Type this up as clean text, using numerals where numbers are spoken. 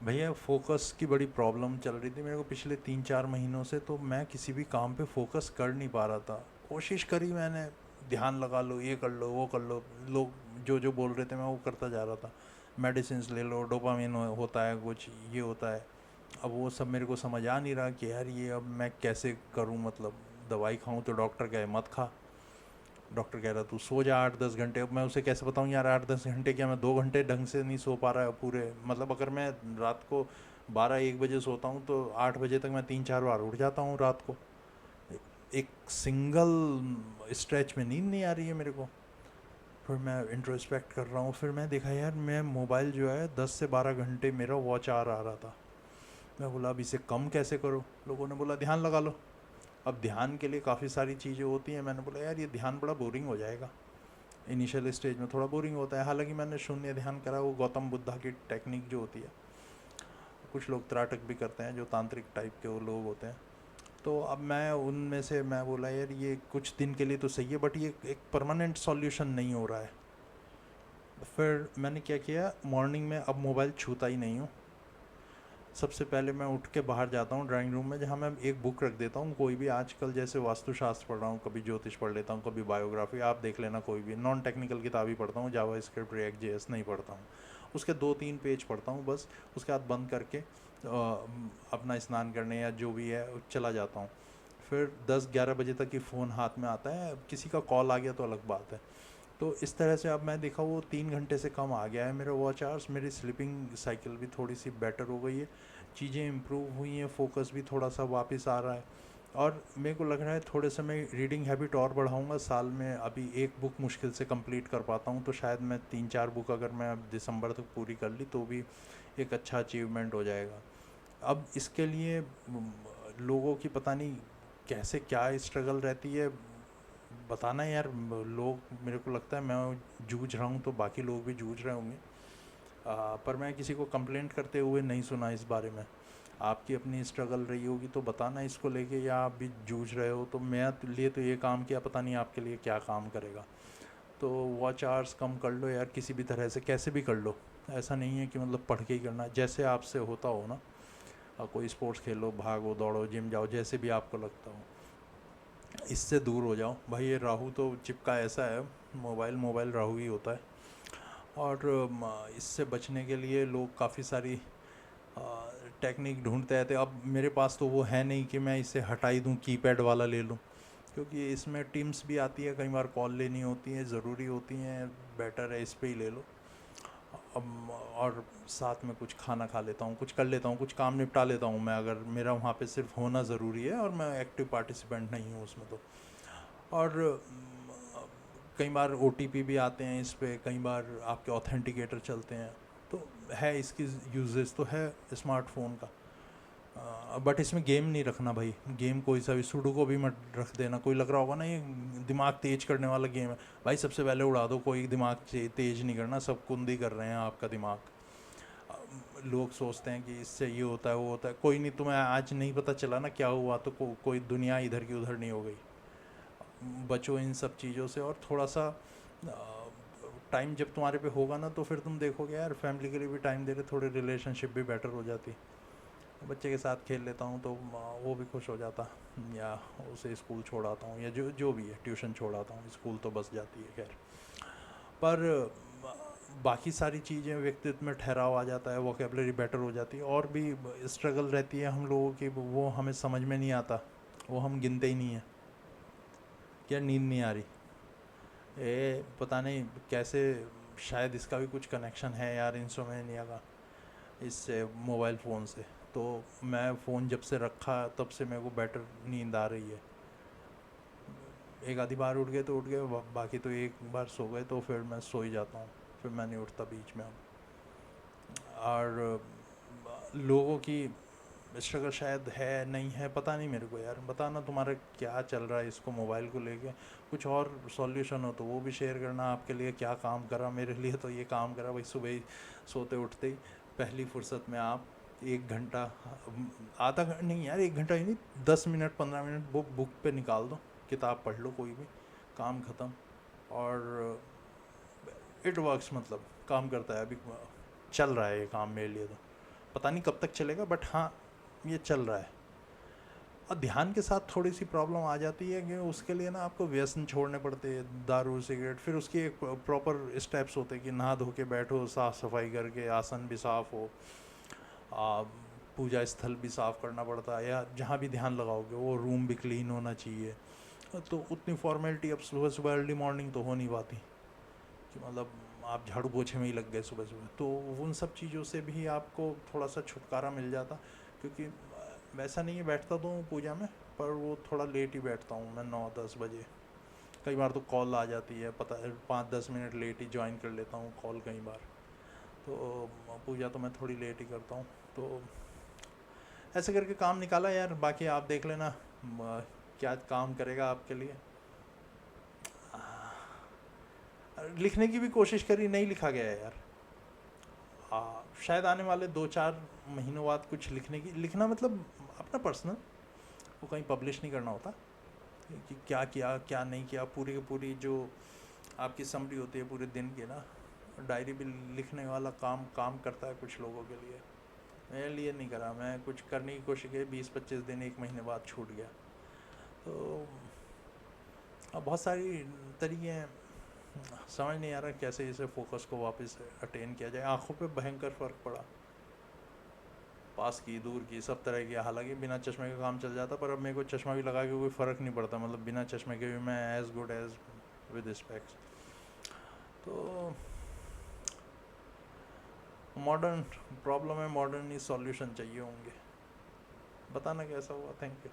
भैया फोकस की बड़ी प्रॉब्लम चल रही थी मेरे को पिछले 3-4 महीनों से। तो मैं किसी भी काम पे फोकस कर नहीं पा रहा था। कोशिश करी मैंने, ध्यान लगा लो, ये कर लो, वो कर लो, लोग जो जो बोल रहे थे मैं वो करता जा रहा था। मेडिसिन ले लो, डोपामिन होता है कुछ, ये होता है। अब वो सब मेरे को समझ आ नहीं रहा कि यार ये अब मैं कैसे करूं। मतलब दवाई खाऊं तो डॉक्टर कहे मत खा। डॉक्टर कह रहा तू सो जा 8-10 घंटे। अब मैं उसे कैसे बताऊं यार 8-10 घंटे क्या, मैं 2 घंटे ढंग से नहीं सो पा रहा है पूरे। मतलब अगर मैं रात को 12-1 बजे सोता हूँ तो 8 बजे तक मैं 3-4 बार उठ जाता हूँ रात को। एक सिंगल स्ट्रेच में नींद नहीं आ रही है मेरे को। फिर मैं इंट्रोस्पेक्ट कर रहा हूँ, फिर मैं देखा यार मैं मोबाइल जो है 10 से 12 घंटे मेरा वॉच आ रहा था। मैं बोला अब इसे कम कैसे करो। लोगों ने बोला ध्यान लगा लो। अब ध्यान के लिए काफ़ी सारी चीज़ें होती हैं। मैंने बोला यार ये ध्यान बड़ा बोरिंग हो जाएगा। इनिशियल स्टेज में थोड़ा बोरिंग होता है। हालांकि मैंने शून्य ध्यान करा, वो गौतम बुद्धा की टेक्निक जो होती है। कुछ लोग त्राटक भी करते हैं जो तांत्रिक टाइप के वो लोग होते हैं। तो अब मैं उनमें से मैं बोला यार ये कुछ दिन के लिए तो सही है बट ये एक परमानेंट सॉल्यूशन नहीं हो रहा है। फिर मैंने क्या किया, मॉर्निंग में अब मोबाइल छूता ही नहीं हूँ। सबसे पहले मैं उठ के बाहर जाता हूँ ड्राइंग रूम में, जहाँ मैं एक बुक रख देता हूँ कोई भी। आजकल जैसे वास्तुशास्त्र पढ़ रहा हूँ, कभी ज्योतिष पढ़ लेता हूँ, कभी बायोग्राफी, आप देख लेना कोई भी नॉन टेक्निकल किताब ही पढ़ता हूँ। जावा स्क्रिप्ट, रिएक्ट जेएस नहीं पढ़ता हूँ। उसके 2-3 पेज पढ़ता हूँ बस। उसके बाद बंद करके अपना स्नान करने या जो भी है चला जाता हूँ। फिर 10-11 बजे तक ही फ़ोन हाथ में आता है। किसी का कॉल आ गया तो अलग बात है। तो इस तरह से अब मैं देखा वो 3 घंटे से कम आ गया है मेरा वॉच आवर्स। मेरी स्लीपिंग साइकिल भी थोड़ी सी बेटर हो गई है। चीज़ें इम्प्रूव हुई हैं, फोकस भी थोड़ा सा वापस आ रहा है। और मेरे को लग रहा है थोड़े से मैं रीडिंग हैबिट और बढ़ाऊंगा। साल में अभी एक बुक मुश्किल से कंप्लीट कर पाता हूँ, तो शायद मैं 3-4 बुक अगर मैं अब दिसंबर तक पूरी कर ली तो भी एक अच्छा अचीवमेंट हो जाएगा। अब इसके लिए लोगों की पता नहीं कैसे क्या स्ट्रगल रहती है, बताना यार। लोग, मेरे को लगता है मैं जूझ रहा हूँ तो बाकी लोग भी जूझ रहे होंगे। पर मैं किसी को कंप्लेंट करते हुए नहीं सुना इस बारे में। आपकी अपनी स्ट्रगल रही होगी तो बताना इसको लेके, या आप भी जूझ रहे हो तो मेरे लिए तो ये काम किया, पता नहीं आपके लिए क्या काम करेगा। तो वॉच आवर्स कम कर लो यार, किसी भी तरह से कैसे भी कर लो। ऐसा नहीं है कि मतलब पढ़ के ही करना, जैसे आपसे होता हो ना। कोई स्पोर्ट्स खेलो, भागो दौड़ो, जिम जाओ, जैसे भी आपको लगता हो। इससे दूर हो जाओ भाई। ये राहु तो चिपका ऐसा है, मोबाइल मोबाइल राहु ही होता है। और इससे बचने के लिए लोग काफ़ी सारी टेक्निक ढूंढते रहते हैं। अब मेरे पास तो वो है नहीं कि मैं इसे हटा ही दूँ, कीपैड वाला ले लूँ। क्योंकि इसमें टीम्स भी आती है, कई बार कॉल लेनी होती है, ज़रूरी होती हैं। बेटर है इस पे ही ले लो। अब और साथ में कुछ खाना खा लेता हूँ, कुछ कर लेता हूँ, कुछ काम निपटा लेता हूँ मैं, अगर मेरा वहाँ पे सिर्फ होना ज़रूरी है और मैं एक्टिव पार्टिसिपेंट नहीं हूँ उसमें तो। और कई बार ओटीपी भी आते हैं इस पे, कई बार आपके ऑथेंटिकेटर चलते हैं। तो है इसकी यूजेस तो है स्मार्टफोन का। बट इसमें गेम नहीं रखना भाई। गेम कोई सा भी, सुडो को भी मत रख देना। कोई लग रहा होगा ना ये दिमाग तेज करने वाला गेम है, भाई सबसे पहले उड़ा दो। कोई दिमाग तेज नहीं करना, सब कुंदी कर रहे हैं आपका दिमाग। लोग सोचते हैं कि इससे ये होता है वो होता है, कोई नहीं। तुम्हें आज नहीं पता चला ना क्या हुआ तो कोई दुनिया इधर की उधर नहीं हो गई। बचो इन सब चीज़ों से। और थोड़ा सा टाइम जब तुम्हारे पे होगा ना तो फिर तुम देखोगे यार फैमिली के लिए भी टाइम दे रहे, थोड़े रिलेशनशिप भी बेटर हो जाती। बच्चे के साथ खेल लेता हूँ तो वो भी खुश हो जाता। या उसे स्कूल छोड़ाता हूँ, या जो जो भी है, ट्यूशन छोड़ाता हूँ, स्कूल तो बस जाती है खैर। पर बाकी सारी चीज़ें, व्यक्तित्व में ठहराव आ जाता है, वोकेबलरी बेटर हो जाती है। और भी स्ट्रगल रहती है हम लोगों की, वो हमें समझ में नहीं आता, वो हम गिनते ही नहीं है। क्या नींद नहीं आ रही, पता नहीं कैसे। शायद इसका भी कुछ कनेक्शन है यार इंसोमेनिया का, इससे, मोबाइल फ़ोन से। तो मैं फ़ोन जब से रखा तब से मेरे को बेटर नींद आ रही है। एक आधी बार उठ गए तो उठ गए, बाकी तो एक बार सो गए तो फिर मैं सो ही जाता हूँ। फिर मैं नहीं उठता बीच में अब। और लोगों की स्ट्रगल शायद है नहीं है, पता नहीं मेरे को यार। बताना तुम्हारा क्या चल रहा है इसको, मोबाइल को लेके कुछ और सॉल्यूशन हो तो वो भी शेयर करना। आपके लिए क्या काम करा, मेरे लिए तो ये काम करा भाई। सुबह ही सोते उठते ही पहली फुर्सत में आप 1 घंटा, नहीं यार 1 घंटा ही नहीं, 10 मिनट 15 मिनट बुक बुक पे निकाल दो, किताब पढ़ लो कोई भी, काम ख़त्म। और इट वर्क्स, मतलब काम करता है। अभी चल रहा है ये काम मेरे लिए तो। पता नहीं कब तक चलेगा, बट हाँ ये चल रहा है। और ध्यान के साथ थोड़ी सी प्रॉब्लम आ जाती है कि उसके लिए ना आपको व्यसन छोड़ने पड़ते हैं, दारू सिगरेट। फिर उसकी एक प्रॉपर स्टेप्स होते हैं कि नहा धो के बैठो, साफ़ सफाई करके, आसन भी साफ़ हो, आ, पूजा स्थल भी साफ़ करना पड़ता है, या जहाँ भी ध्यान लगाओगे वो रूम भी क्लीन होना चाहिए। तो उतनी फॉर्मेलिटी अब सुबह सुबह अर्ली मॉर्निंग तो हो नहीं पाती कि मतलब आप झाड़ू पोछे में ही लग गए सुबह सुबह। तो उन सब चीज़ों से भी आपको थोड़ा सा छुटकारा मिल जाता, क्योंकि वैसा नहीं है, बैठता तो हूँ पूजा में, पर वो थोड़ा लेट ही बैठता हूँ मैं, 9-10 बजे। कई बार तो कॉल आ जाती है, पता है 5-10 मिनट लेट ही ज्वाइन कर लेता हूँ कॉल कई बार। तो पूजा तो मैं थोड़ी लेट ही करता हूँ। तो ऐसे करके काम निकाला यार। बाकी आप देख लेना क्या काम करेगा आपके लिए। लिखने की भी कोशिश करी, नहीं लिखा गया है यार। शायद आने वाले 2-4 महीनों बाद कुछ लिखना मतलब अपना पर्सनल, वो कहीं पब्लिश नहीं करना होता कि क्या किया क्या नहीं किया। पूरी की पूरी जो आपकी समरी होती है पूरे दिन की ना, डायरी भी लिखने वाला काम करता है कुछ लोगों के लिए। मेरे लिए नहीं करा, मैं कुछ करने की कोशिश की, 20-25 दिन 1 महीने बाद छूट गया। तो अब बहुत सारी तरीके हैं, समझ नहीं आ रहा कैसे इसे फोकस को वापस अटेन किया जाए। आंखों पे भयंकर फ़र्क पड़ा, पास की दूर की सब तरह की। हालांकि बिना चश्मे का काम चल जाता, पर अब मेरे को चश्मा भी लगा के कोई फ़र्क नहीं पड़ता, मतलब बिना चश्मे के भी मैं as good as with specs. तो मॉडर्न प्रॉब्लम है, मॉडर्न ही सॉल्यूशन चाहिए होंगे। बताना कैसा हुआ। Thank you.